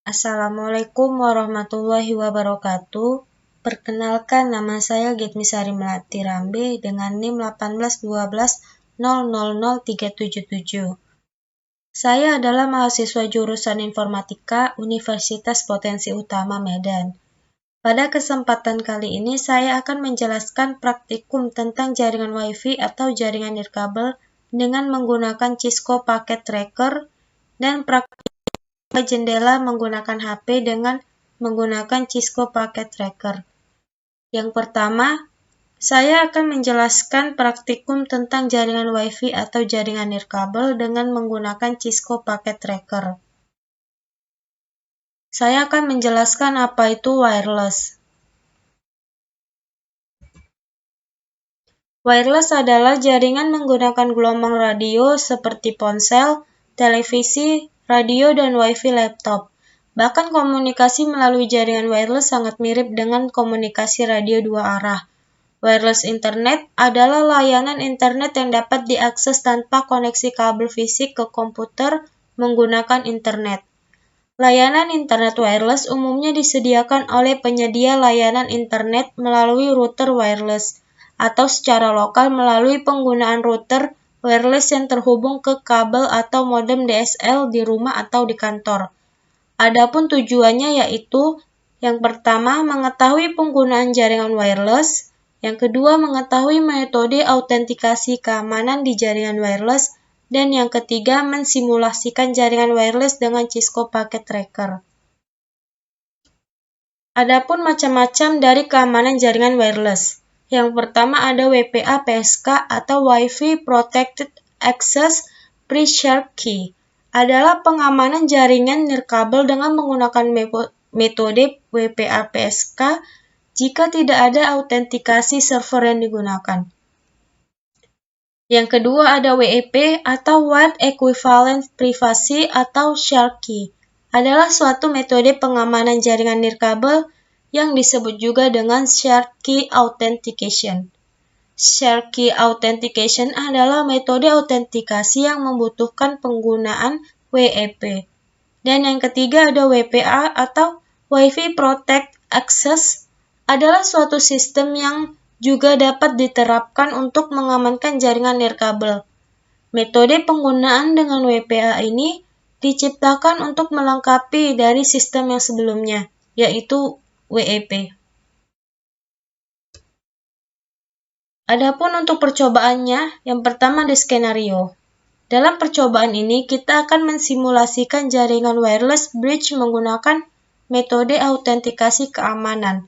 Assalamualaikum warahmatullahi wabarakatuh. Perkenalkan, nama saya Gitmi Sari Melati Rambe dengan NIM 18120000377. Saya adalah mahasiswa jurusan Informatika Universitas Potensi Utama Medan. Pada kesempatan kali ini saya akan menjelaskan praktikum tentang jaringan Wi-Fi atau jaringan nirkabel dengan menggunakan Cisco Packet Tracker dan praktikum jendela menggunakan HP dengan menggunakan Cisco Packet Tracker. Yang pertama, saya akan menjelaskan praktikum tentang jaringan Wi-Fi atau jaringan nirkabel dengan menggunakan Cisco Packet Tracker. Saya akan menjelaskan apa itu wireless. Wireless adalah jaringan menggunakan gelombang radio seperti ponsel, televisi, radio, dan Wi-Fi laptop. Bahkan komunikasi melalui jaringan wireless sangat mirip dengan komunikasi radio dua arah. Wireless Internet adalah layanan internet yang dapat diakses tanpa koneksi kabel fisik ke komputer menggunakan internet. Layanan internet wireless umumnya disediakan oleh penyedia layanan internet melalui router wireless, atau secara lokal melalui penggunaan router wireless yang terhubung ke kabel atau modem DSL di rumah atau di kantor. Adapun tujuannya yaitu, yang pertama, mengetahui penggunaan jaringan wireless, yang kedua, mengetahui metode autentikasi keamanan di jaringan wireless, dan yang ketiga, mensimulasikan jaringan wireless dengan Cisco Packet Tracker. Adapun macam-macam dari keamanan jaringan wireless. Yang pertama ada WPA-PSK atau Wi-Fi Protected Access Pre-Shared Key. Adalah pengamanan jaringan nirkabel dengan menggunakan metode WPA-PSK jika tidak ada autentikasi server yang digunakan. Yang kedua ada WEP atau Wide Equivalent Privacy atau Shared Key. Adalah suatu metode pengamanan jaringan nirkabel yang disebut juga dengan Shared Key Authentication. Shared Key Authentication adalah metode autentikasi yang membutuhkan penggunaan WEP. Dan yang ketiga ada WPA atau Wi-Fi Protect Access, adalah suatu sistem yang juga dapat diterapkan untuk mengamankan jaringan nirkabel. Metode penggunaan dengan WPA ini diciptakan untuk melengkapi dari sistem yang sebelumnya, yaitu WEP. Adapun untuk percobaannya, yang pertama ada skenario. Dalam percobaan ini, kita akan mensimulasikan jaringan wireless bridge menggunakan metode autentikasi keamanan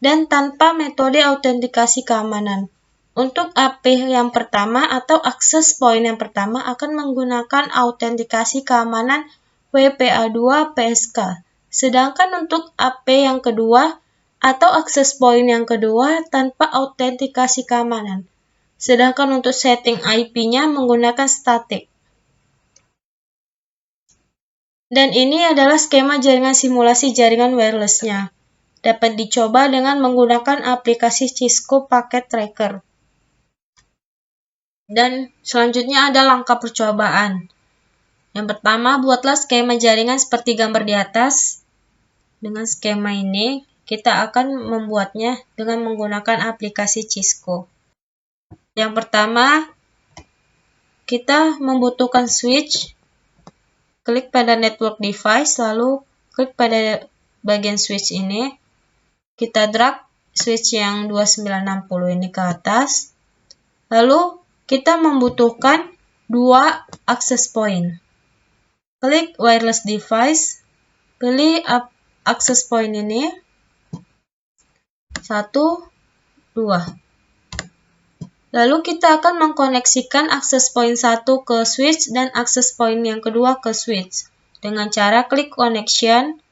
dan tanpa metode autentikasi keamanan. Untuk AP yang pertama atau access point yang pertama akan menggunakan autentikasi keamanan WPA2-PSK. Sedangkan untuk AP yang kedua atau access point yang kedua tanpa autentikasi keamanan. Sedangkan untuk setting IP-nya menggunakan static. Dan ini adalah skema jaringan simulasi jaringan wireless-nya. Dapat dicoba dengan menggunakan aplikasi Cisco Packet Tracker. Dan selanjutnya ada langkah percobaan. Yang pertama, buatlah skema jaringan seperti gambar di atas. Dengan skema ini, kita akan membuatnya dengan menggunakan aplikasi Cisco. Yang pertama, kita membutuhkan switch. Klik pada network device, lalu klik pada bagian switch ini. Kita drag switch yang 2960 ini ke atas. Lalu kita membutuhkan 2 access point. Klik wireless device, pilih access point ini. 1, 2. Lalu kita akan mengkoneksikan access point 1 ke switch dan access point yang kedua ke switch. Dengan cara klik connection,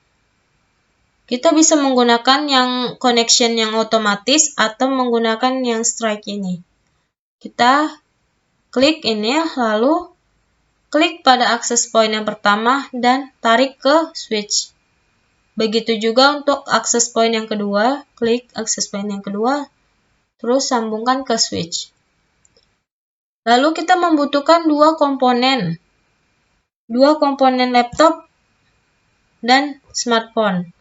kita bisa menggunakan yang connection yang otomatis atau menggunakan yang strike ini. Kita klik ini, lalu klik pada access point yang pertama dan tarik ke switch. Begitu juga untuk access point yang kedua, klik access point yang kedua, terus sambungkan ke switch. Lalu kita membutuhkan 2 komponen laptop dan smartphone.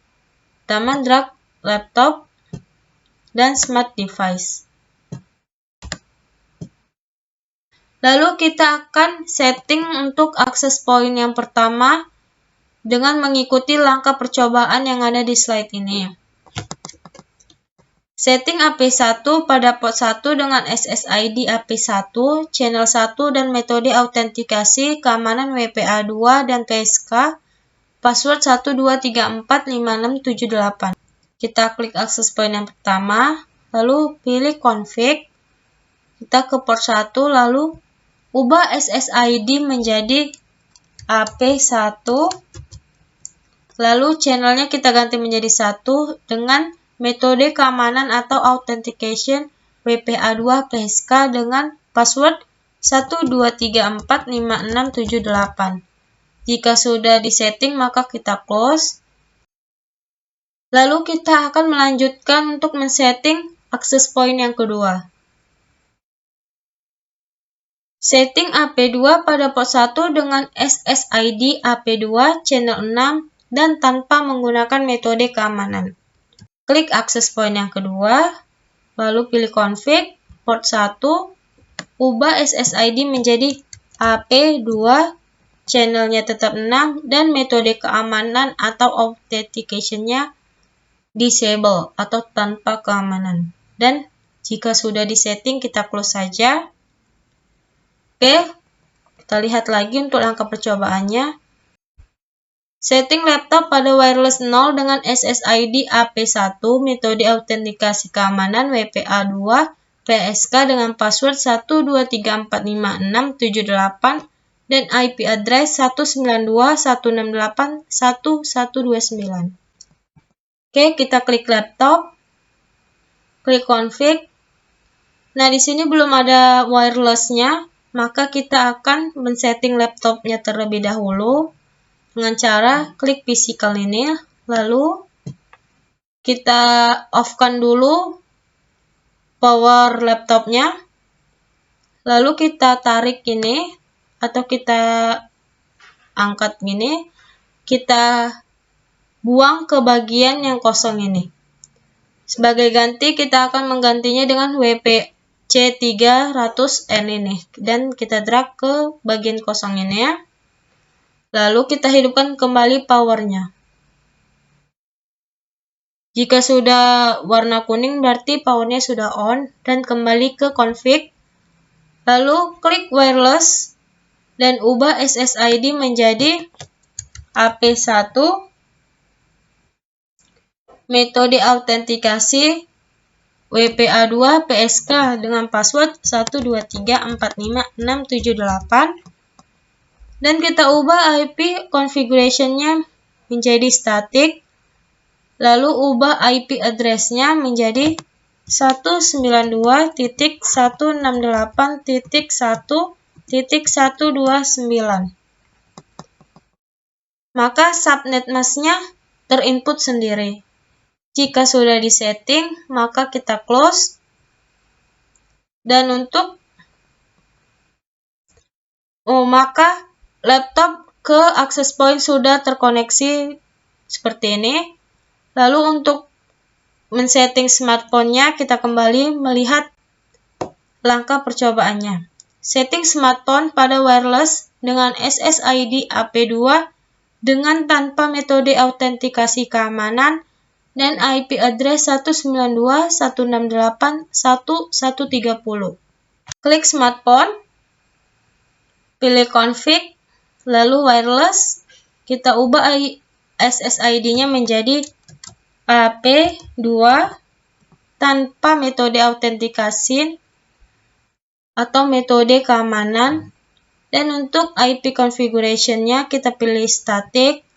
Pertama, drag laptop dan smart device. Lalu kita akan setting untuk access point yang pertama dengan mengikuti langkah percobaan yang ada di slide ini. Setting AP1 pada port 1 dengan SSID AP1, channel 1 dan metode autentikasi keamanan WPA2 dan PSK, password 12345678. Kita klik access point yang pertama, lalu pilih config. Kita ke port 1, lalu ubah SSID menjadi AP1. Lalu channelnya kita ganti menjadi 1 dengan metode keamanan atau authentication WPA2 PSK dengan password 12345678. Jika sudah disetting, maka kita close. Lalu kita akan melanjutkan untuk men-setting access point yang kedua. Setting AP2 pada port 1 dengan SSID AP2 channel 6 dan tanpa menggunakan metode keamanan. Klik access point yang kedua, lalu pilih config, port 1, ubah SSID menjadi AP2, channelnya tetap 6, dan metode keamanan atau authentication-nya disable atau tanpa keamanan. Dan jika sudah disetting, kita close saja. Oke, kita lihat lagi untuk langkah percobaannya. Setting laptop pada wireless 0 dengan SSID AP1, metode autentikasi keamanan WPA2, PSK dengan password 12345678 dan IP address 192.168.1129. Oke, kita klik laptop, klik config. Nah, di sini belum ada wireless-nya, maka kita akan men-setting laptopnya terlebih dahulu dengan cara klik physical ini, lalu kita off-kan dulu power laptopnya, lalu kita tarik ini atau kita angkat gini, kita buang ke bagian yang kosong ini. Sebagai ganti, kita akan menggantinya dengan WPC300N ini, dan kita drag ke bagian kosong ini ya. Lalu kita hidupkan kembali powernya. Jika sudah warna kuning berarti powernya sudah on, dan kembali ke config. Lalu klik wireless dan ubah SSID menjadi AP1. Metode autentikasi WPA2 PSK dengan password 12345678. Dan kita ubah IP configuration-nya menjadi static, lalu ubah IP address-nya menjadi 192.168.1.129. Maka subnet mask-nya terinput sendiri. Jika sudah disetting, maka kita close. Dan untuk maka laptop ke access point sudah terkoneksi seperti ini. Lalu untuk men-setting smartphone-nya, kita kembali melihat langkah percobaannya. Setting smartphone pada wireless dengan SSID AP2 dengan tanpa metode autentikasi keamanan dan IP address 192.168.1.130. Klik smartphone, pilih config, lalu wireless, kita ubah SSID-nya menjadi AP2 tanpa metode autentikasi atau metode keamanan, dan untuk IP configuration-nya kita pilih static,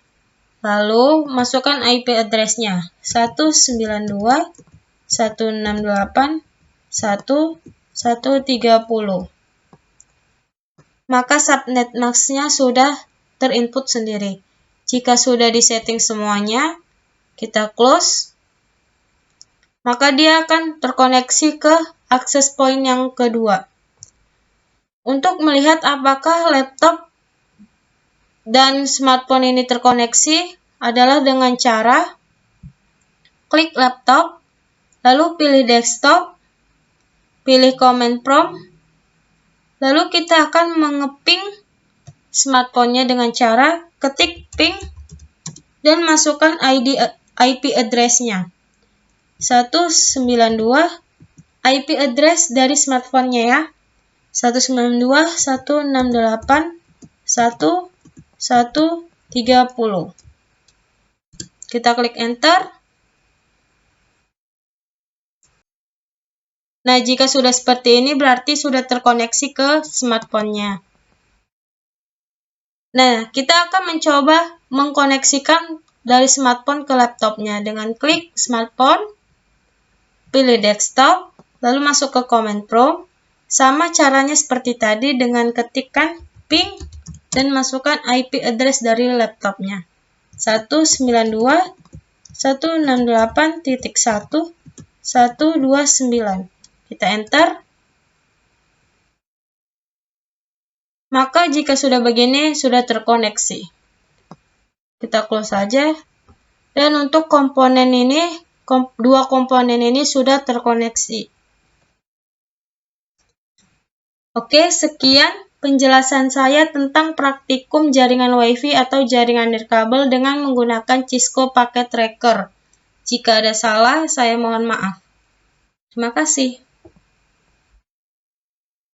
lalu masukkan IP address-nya 192.168.1.130. Maka subnet mask-nya sudah terinput sendiri. Jika sudah disetting semuanya, kita close, maka dia akan terkoneksi ke access point yang kedua. Untuk melihat apakah laptop dan smartphone ini terkoneksi, adalah dengan cara klik laptop, lalu pilih desktop, pilih command prompt, lalu kita akan mengeping smartphone-nya dengan cara ketik ping dan masukkan IP address-nya. 192 IP address dari smartphone-nya ya. 192.168.1.130. Kita klik enter. Nah, jika sudah seperti ini berarti sudah terkoneksi ke smartphone-nya. Nah, kita akan mencoba mengkoneksikan dari smartphone ke laptopnya dengan klik smartphone, pilih desktop, lalu masuk ke command prompt. Sama caranya seperti tadi dengan ketikkan ping dan masukkan IP address dari laptopnya. 192.168.1.129. Kita enter. Maka jika sudah begini, sudah terkoneksi. Kita close saja. Dan untuk komponen ini, dua komponen ini sudah terkoneksi. Oke, sekian penjelasan saya tentang praktikum jaringan WiFi atau jaringan nirkabel dengan menggunakan Cisco Packet Tracker. Jika ada salah, saya mohon maaf. Terima kasih.